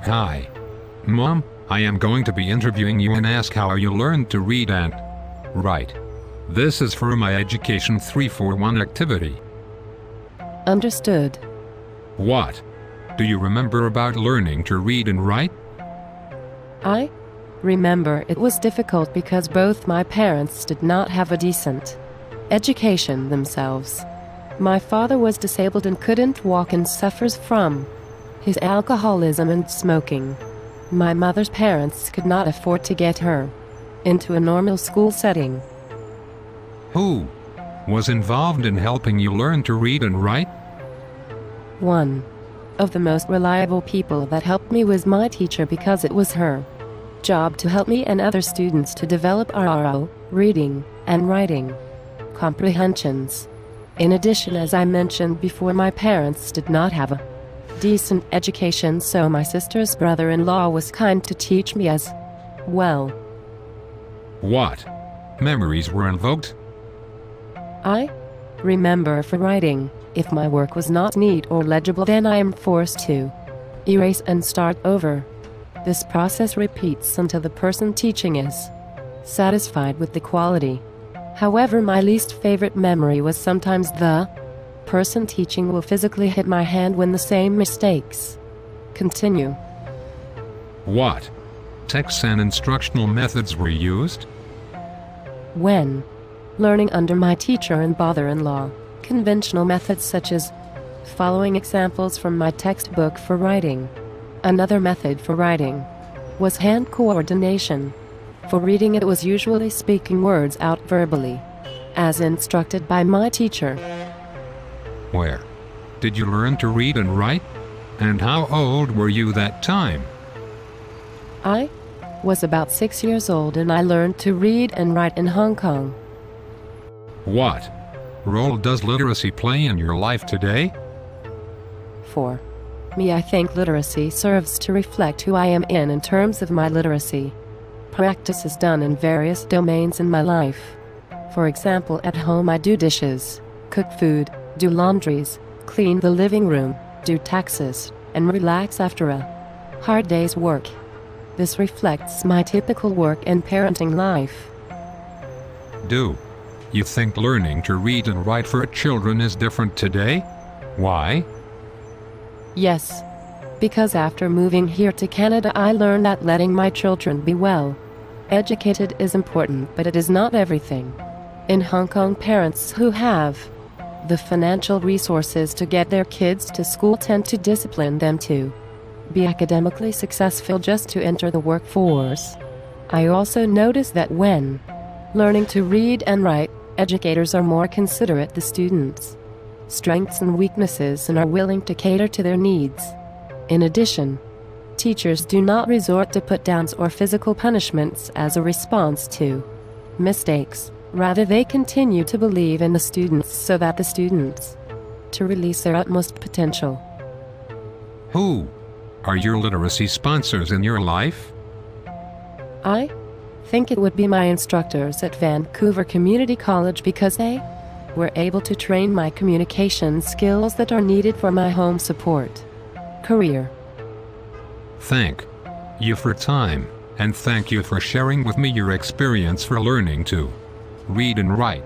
Hi. Mom, I am going to be interviewing you and ask how you learned to read and write. This is for my Education 341 activity. Understood. What do you remember about learning to read and write? I remember it was difficult because both my parents did not have a decent education themselves. My father was disabled and couldn't walk and suffers from his alcoholism and smoking. My mother's parents could not afford to get her into a normal school setting. Who was involved in helping you learn to read and write? One of the most reliable people that helped me was my teacher because it was her job to help me and other students to develop our reading and writing comprehensions. In addition, as I mentioned before, my parents did not have a decent education, so my sister's brother-in-law was kind to teach me as well. What memories were invoked? I remember for writing, if my work was not neat or legible, then I am forced to erase and start over. This process repeats until the person teaching is satisfied with the quality. However, my least favorite memory was sometimes the person teaching will physically hit my hand when the same mistakes continue. What texts and instructional methods were used? When learning under my teacher and father-in-law, conventional methods such as following examples from my textbook for writing. Another method for writing was hand coordination. For reading, it was usually speaking words out verbally, as instructed by my teacher. Where did you learn to read and write? And how old were you that time? I was about 6 years old and I learned to read and write in Hong Kong. What role does literacy play in your life today? For me, I think literacy serves to reflect who I am in terms of my literacy. Practice is done in various domains in my life. For example, at home I do dishes, cook food, do laundries, clean the living room, do taxes, and relax after a hard day's work. This reflects my typical work and parenting life. Do you think learning to read and write for children is different today? Why? Yes, because after moving here to Canada, I learned that letting my children be well educated is important, but it is not everything. In Hong Kong, parents who have the financial resources to get their kids to school tend to discipline them to be academically successful just to enter the workforce. I also noticed that when learning to read and write, educators are more considerate the students' strengths and weaknesses and are willing to cater to their needs. In addition, teachers do not resort to put-downs or physical punishments as a response to mistakes. Rather, they continue to believe in the students so that the students to release their utmost potential. Who are your literacy sponsors in your life? I think it would be my instructors at Vancouver Community College because they were able to train my communication skills that are needed for my home support career. Thank you for time, and thank you for sharing with me your experience for learning to read and write.